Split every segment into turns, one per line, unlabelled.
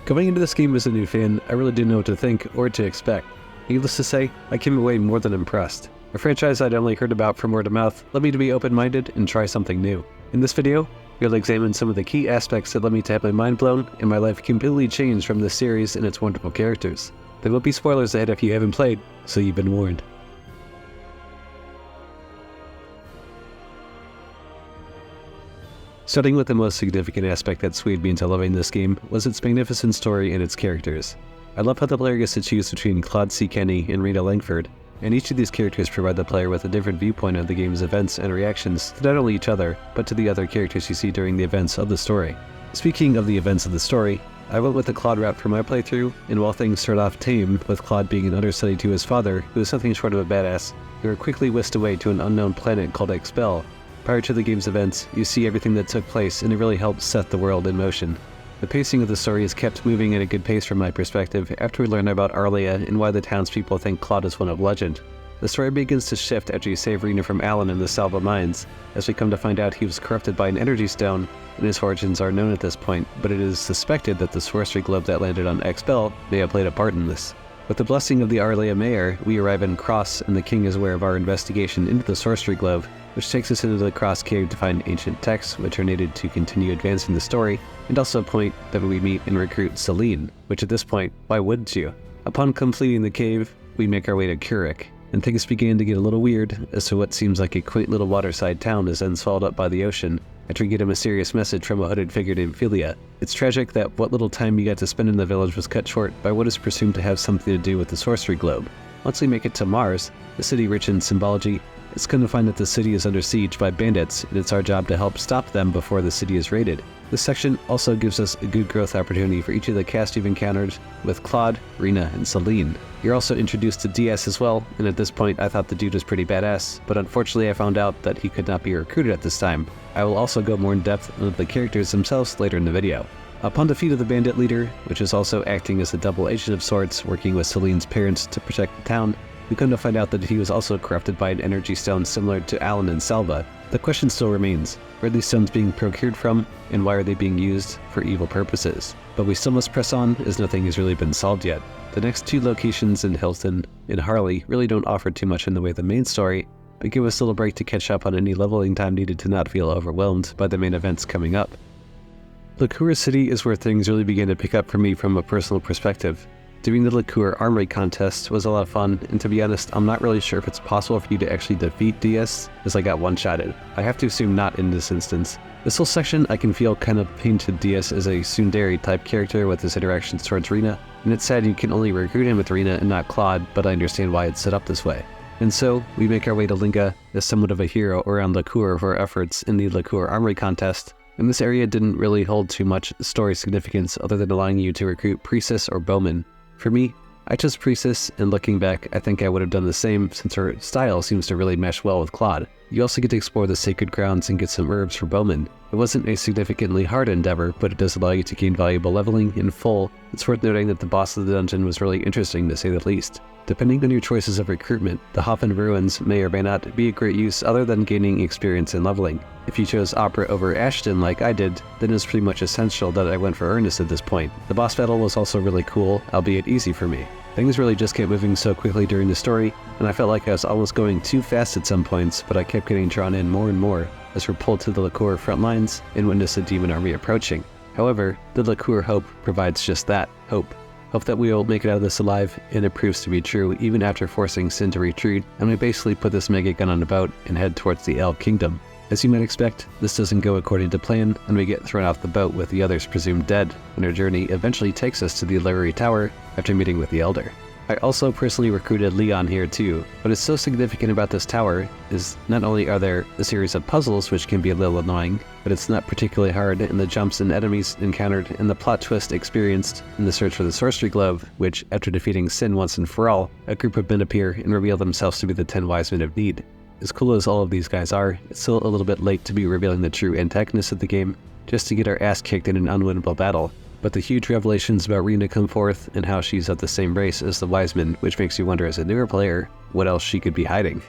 Going into this game as a new fan, I really didn't know what to think or what to expect. Needless to say, I came away more than impressed. A franchise I'd only heard about from word of mouth led me to be open-minded and try something new. In this video, we'll examine some of the key aspects that led me to have my mind blown and my life completely changed from this series and its wonderful characters. There will be spoilers ahead if you haven't played, so you've been warned. Starting with the most significant aspect that swayed me into loving this game was its magnificent story and its characters. I love how the player gets to choose between Claude C. Kenny and Rena Langford, and each of these characters provide the player with a different viewpoint of the game's events and reactions to not only each other, but to the other characters you see during the events of the story. Speaking of the events of the story, I went with the Claude route for my playthrough, and while things start off tame, with Claude being an understudy to his father, who is something short of a badass, they were quickly whisked away to an unknown planet called Expel. Prior to the game's events, you see everything that took place, and it really helps set the world in motion. The pacing of the story is kept moving at a good pace from my perspective after we learn about Arlia and why the townspeople think Claude is one of legend. The story begins to shift after you save Rena from Alan in the Salva mines, as we come to find out he was corrupted by an energy stone, and his origins are known at this point, but it is suspected that the sorcery globe that landed on Expel may have played a part in this. With the blessing of the Arlia mayor, we arrive in Cross, and the king is aware of our investigation into the sorcery globe, which takes us into the Cross cave to find ancient texts which are needed to continue advancing the story, and also a point that we meet and recruit Celine, which at this point, why wouldn't you? Upon completing the cave, we make our way to Kurik, and things begin to get a little weird as to what seems like a quaint little waterside town is then swallowed up by the ocean after we get a mysterious message from a hooded figure named Philia. It's tragic that what little time you got to spend in the village was cut short by what is presumed to have something to do with the sorcery globe. Once we make it to Mars, the city rich in symbology, it's going to find that the city is under siege by bandits, and it's our job to help stop them before the city is raided. This section also gives us a good growth opportunity for each of the cast you've encountered with Claude, Rena, and Celine. You're also introduced to DS as well, and at this point I thought the dude was pretty badass, but unfortunately I found out that he could not be recruited at this time. I will also go more in depth into the characters themselves later in the video. Upon defeat of the bandit leader, which is also acting as a double agent of sorts, working with Celine's parents to protect the town, we come to find out that he was also corrupted by an energy stone similar to Alan and Salva. The question still remains, where are these stones being procured from, and why are they being used for evil purposes? But we still must press on, as nothing has really been solved yet. The next two locations in Hilton and Harley really don't offer too much in the way of the main story, but give us a little break to catch up on any leveling time needed to not feel overwhelmed by the main events coming up. Liqueur City is where things really began to pick up for me from a personal perspective. Doing the Liqueur Armory contest was a lot of fun, and to be honest, I'm not really sure if it's possible for you to actually defeat DS, as I got one-shotted. I have to assume not in this instance. This whole section I can feel kind of painted DS as a tsundere type character with his interactions towards Rena, and it's sad you can only recruit him with Rena and not Claude, but I understand why it's set up this way. And so, we make our way to Linga as somewhat of a hero around Liqueur for our efforts in the Liqueur Armory contest, and this area didn't really hold too much story significance other than allowing you to recruit Priestess or Bowman. For me, I chose Priestess, and looking back, I think I would have done the same since her style seems to really mesh well with Claude. You also get to explore the sacred grounds and get some herbs for Bowman. It wasn't a significantly hard endeavor, but it does allow you to gain valuable leveling in full. It's worth noting that the boss of the dungeon was really interesting to say the least. Depending on your choices of recruitment, the Hoffen Ruins may or may not be a great use other than gaining experience and leveling. If you chose Opera over Ashton like I did, then it's pretty much essential that I went for Ernest at this point. The boss battle was also really cool, albeit easy for me. Things really just kept moving so quickly during the story, and I felt like I was almost going too fast at some points, but I kept getting drawn in more and more as we're pulled to the Liqueur front lines and witness a demon army approaching. However, the Liqueur Hope provides just that, hope. Hope that we will make it out of this alive, and it proves to be true even after forcing Sin to retreat, and we basically put this mega gun on a boat and head towards the Elf Kingdom. As you might expect, this doesn't go according to plan, and we get thrown off the boat with the others presumed dead, and our journey eventually takes us to the Illyri Tower after meeting with the Elder. I also personally recruited Leon here too. What is so significant about this tower is not only are there a series of puzzles which can be a little annoying, but it's not particularly hard in the jumps and enemies encountered and the plot twist experienced in the search for the sorcery globe, which, after defeating Sin once and for all, a group of men appear and reveal themselves to be the 10 Wise Men of Need. As cool as all of these guys are, it's still a little bit late to be revealing the true antagonists of the game, just to get our ass kicked in an unwinnable battle. But the huge revelations about Rena come forth and how she's of the same race as the Wise Men, which makes you wonder as a newer player what else she could be hiding.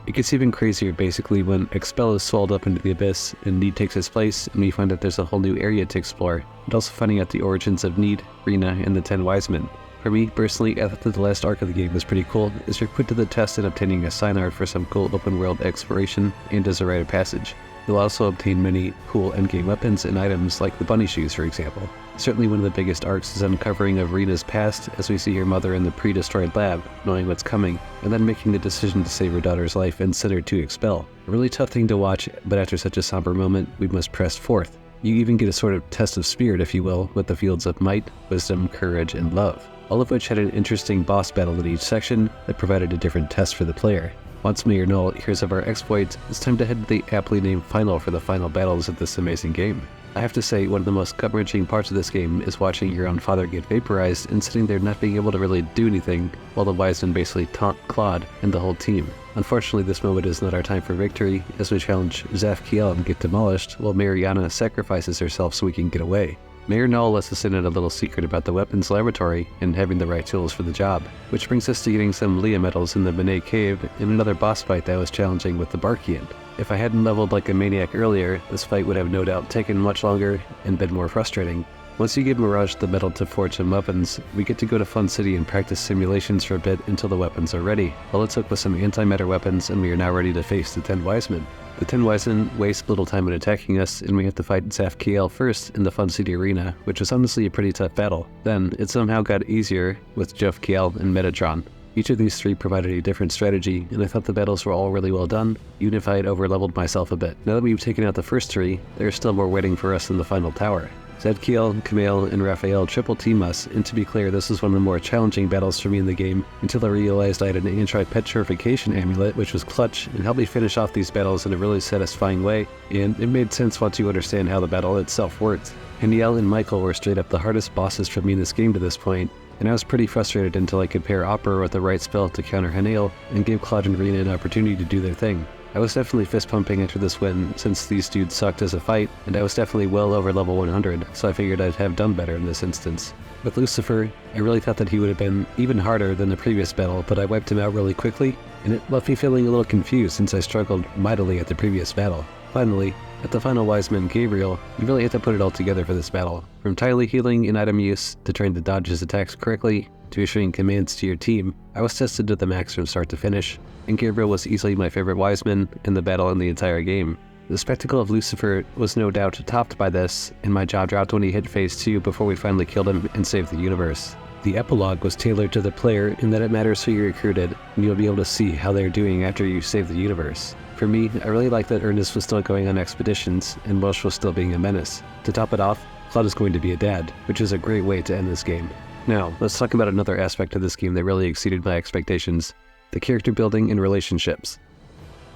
It gets even crazier basically when Expel is swallowed up into the abyss and Need takes its place, and we find that there's a whole new area to explore, and also finding out the origins of Need, Rena, and the 10 Wise Men. For me, personally, I thought that the last arc of the game was pretty cool, as you're put to the test in obtaining a sign art for some cool open world exploration and as a rite of passage. You'll also obtain many cool endgame weapons and items like the bunny shoes, for example. Certainly one of the biggest arcs is uncovering of Rena's past, as we see her mother in the pre-destroyed lab, knowing what's coming, and then making the decision to save her daughter's life and send her to Expel. A really tough thing to watch, but after such a somber moment, we must press forth. You even get a sort of test of spirit, if you will, with the fields of might, wisdom, courage, and love, all of which had an interesting boss battle in each section that provided a different test for the player. Once Mayor Null hears of our exploits, it's time to head to the aptly named final for the final battles of this amazing game. I have to say, one of the most gut-wrenching parts of this game is watching your own father get vaporized and sitting there not being able to really do anything, while the Wise Men basically taunt Claude and the whole team. Unfortunately, this moment is not our time for victory, as we challenge Zafkiel and get demolished, while Mariana sacrifices herself so we can get away. Mayor Null lets us in on a little secret about the weapons laboratory and having the right tools for the job, which brings us to getting some Leah medals in the Benet Cave and another boss fight that was challenging with the Barkian. If I hadn't leveled like a maniac earlier, this fight would have no doubt taken much longer and been more frustrating. Once you give Mirage the metal to forge some weapons, we get to go to Fun City and practice simulations for a bit until the weapons are ready. Well, it's hooked with some antimatter weapons and we are now ready to face the 10 Wise Men. The 10 Wise Men waste little time in attacking us, and we have to fight Zafkiel first in the Fun City arena, which was honestly a pretty tough battle. Then, it somehow got easier with Zafkiel and Metatron. Each of these three provided a different strategy, and I thought the battles were all really well done, even if I had over-leveled myself a bit. Now that we've taken out the first three, there is still more waiting for us in the final tower. Zadkiel, Camille, and Raphael triple team us, and to be clear, this was one of the more challenging battles for me in the game, until I realized I had an anti-petrification amulet, which was clutch, and helped me finish off these battles in a really satisfying way, and it made sense once you understand how the battle itself worked. Haniel and Michael were straight up the hardest bosses for me in this game to this point, and I was pretty frustrated until I could pair Opera with the right spell to counter Haniel, and give Claude and Rena an opportunity to do their thing. I was definitely fist pumping after this win, since these dudes sucked as a fight, and I was definitely well over level 100, so I figured I'd have done better in this instance. With Lucifer, I really thought that he would have been even harder than the previous battle, but I wiped him out really quickly, and it left me feeling a little confused since I struggled mightily at the previous battle. Finally, at the final Wise Man Gabriel, you really had to put it all together for this battle. From entirely healing and item use, to trying to dodge his attacks correctly, to issuing commands to your team, I was tested to the max from start to finish, and Gabriel was easily my favorite Wise Man in the battle in the entire game. The spectacle of Lucifer was no doubt topped by this, and my jaw dropped when he hit phase 2 before we finally killed him and saved the universe. The epilogue was tailored to the player in that it matters who you recruited, and you'll be able to see how they're doing after you save the universe. For me, I really liked that Ernest was still going on expeditions, and Welsh was still being a menace. To top it off, Claude is going to be a dad, which is a great way to end this game. Now, let's talk about another aspect of this game that really exceeded my expectations: the character building and relationships.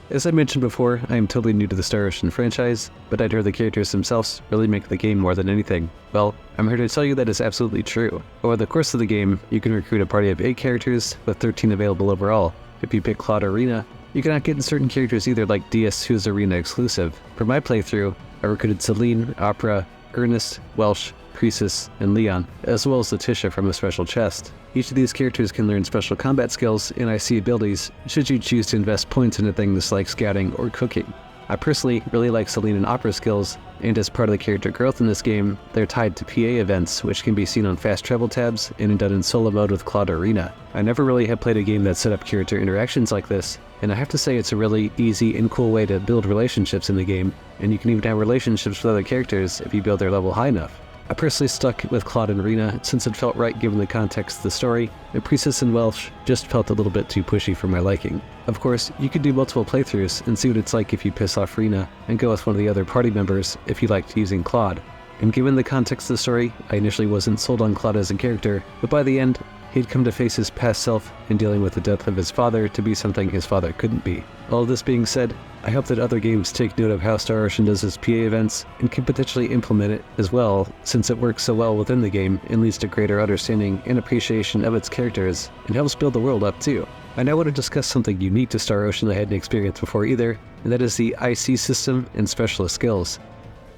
As I mentioned before, I am totally new to the Star Ocean franchise, but I'd heard the characters themselves really make the game more than anything. Well, I'm here to tell you that is absolutely true. Over the course of the game, you can recruit a party of 8 characters, with 13 available overall. If you pick Claude or Rena, you cannot get in certain characters either, like DS, who is Arena exclusive. For my playthrough, I recruited Celine, Opera, Ernest, Welsh, Croesus, and Leon, as well as Letitia from a special chest. Each of these characters can learn special combat skills and IC abilities, should you choose to invest points into things like scouting or cooking. I personally really like Celine and Opera skills, and as part of the character growth in this game, they're tied to PA events, which can be seen on fast travel tabs and done in solo mode with Claude Arena. I never really have played a game that set up character interactions like this, and I have to say it's a really easy and cool way to build relationships in the game, and you can even have relationships with other characters if you build their level high enough. I personally stuck with Claude and Rena since it felt right given the context of the story, and Croesus and Welsh just felt a little bit too pushy for my liking. Of course, you could do multiple playthroughs and see what it's like if you piss off Rena, and go with one of the other party members if you liked using Claude. And given the context of the story, I initially wasn't sold on Claude as a character, but by the end, he'd come to face his past self and dealing with the death of his father to be something his father couldn't be. All this being said, I hope that other games take note of how Star Ocean does its PA events and can potentially implement it as well, since it works so well within the game and leads to greater understanding and appreciation of its characters, and helps build the world up too. I now want to discuss something unique to Star Ocean I hadn't experienced before either, and that is the IC system and specialist skills.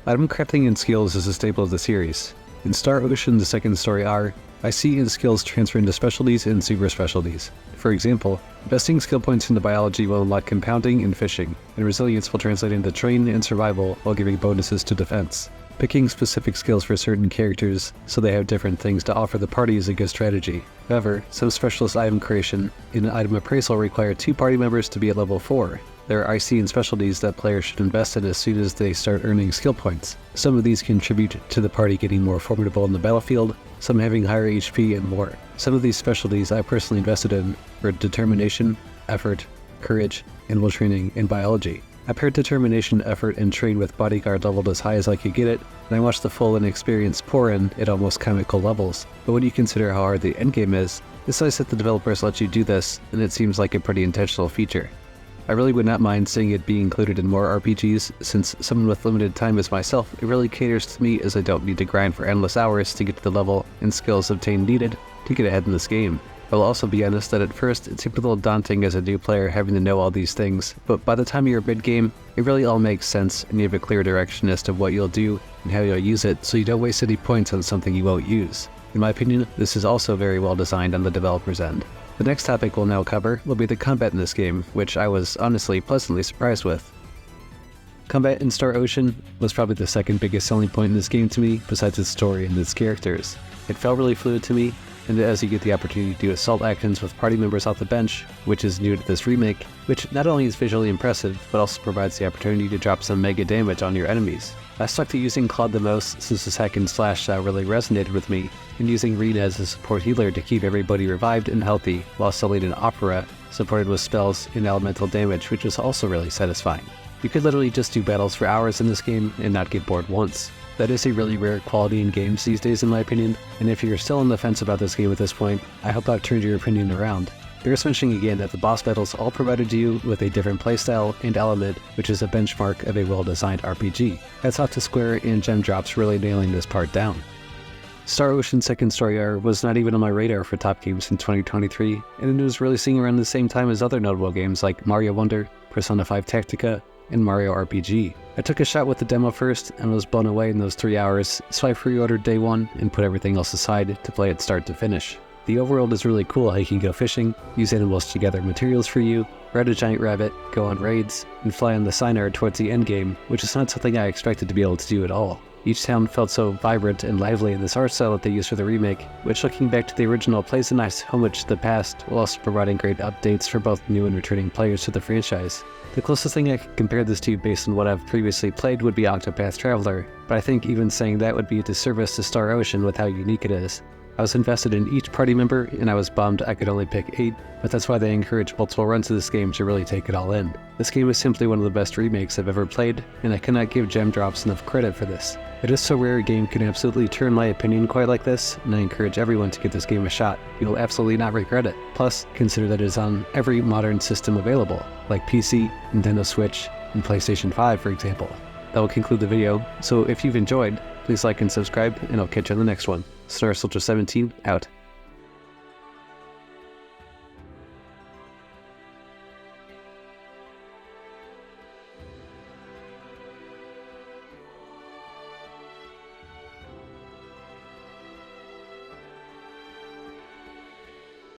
Item crafting and skills is a staple of the series. In Star Ocean, the second story are, I see and skills transfer into specialties and super specialties. For example, investing skill points into biology will unlock compounding and fishing, and resilience will translate into train and survival while giving bonuses to defense. Picking specific skills for certain characters so they have different things to offer the party is a good strategy. However, some specialist item creation and item appraisal require 2 party members to be at level 4. There are IC and specialties that players should invest in as soon as they start earning skill points. Some of these contribute to the party getting more formidable in the battlefield, some having higher HP and more. Some of these specialties I personally invested in were determination, effort, courage, animal training, and biology. I paired determination, effort, and train with bodyguard leveled as high as I could get it, and I watched the full and experienced pour in at almost comical levels. But when you consider how hard the endgame is, it's nice that the developers let you do this, and it seems like a pretty intentional feature. I really would not mind seeing it be included in more RPGs, since someone with limited time as myself, it really caters to me as I don't need to grind for endless hours to get to the level and skills obtained needed to get ahead in this game. I will also be honest that at first it seemed a little daunting as a new player having to know all these things, but by the time you're mid-game, it really all makes sense and you have a clear direction as to what you'll do and how you'll use it, so you don't waste any points on something you won't use. In my opinion, this is also very well designed on the developer's end. The next topic we'll now cover will be the combat in this game, which I was honestly pleasantly surprised with. Combat in Star Ocean was probably the second biggest selling point in this game to me, besides its story and its characters. It felt really fluid to me, and as you get the opportunity to do assault actions with party members off the bench, which is new to this remake, which not only is visually impressive, but also provides the opportunity to drop some mega damage on your enemies. I stuck to using Claude the most since this hack and slash style really resonated with me, and using Rena as a support healer to keep everybody revived and healthy, while selling an Opera supported with spells and elemental damage, which was also really satisfying. You could literally just do battles for hours in this game and not get bored once. That is a really rare quality in games these days in my opinion, and if you're still on the fence about this game at this point, I hope I've turned your opinion around. Bears mentioning again that the boss battles all provided you with a different playstyle and element, which is a benchmark of a well-designed RPG. Hats off to Square and Gem Drops really nailing this part down. Star Ocean Second Story Hour was not even on my radar for top games in 2023, and it was releasing around the same time as other notable games like Mario Wonder, Persona 5 Tactica, and Mario RPG. I took a shot with the demo first and was blown away in those 3 hours, so I pre-ordered day 1 and put everything else aside to play it start to finish. The overworld is really cool how you can go fishing, use animals to gather materials for you, ride a giant rabbit, go on raids, and fly on the Sinar towards the endgame, which is not something I expected to be able to do at all. Each town felt so vibrant and lively in this art style that they used for the remake, which looking back to the original plays a nice homage to the past, while also providing great updates for both new and returning players to the franchise. The closest thing I could compare this to based on what I've previously played would be Octopath Traveler, but I think even saying that would be a disservice to Star Ocean with how unique it is. I was invested in each party member, and I was bummed I could only pick 8, but that's why they encourage multiple runs of this game to really take it all in. This game is simply one of the best remakes I've ever played, and I cannot give Gem Drops enough credit for this. It is so rare a game can absolutely turn my opinion quite like this, and I encourage everyone to give this game a shot. You will absolutely not regret it. Plus, consider that it is on every modern system available, like PC, Nintendo Switch, and PlayStation 5 for example. That will conclude the video, so if you've enjoyed, please like and subscribe, and I'll catch you on the next one. Star Soldier 17, out.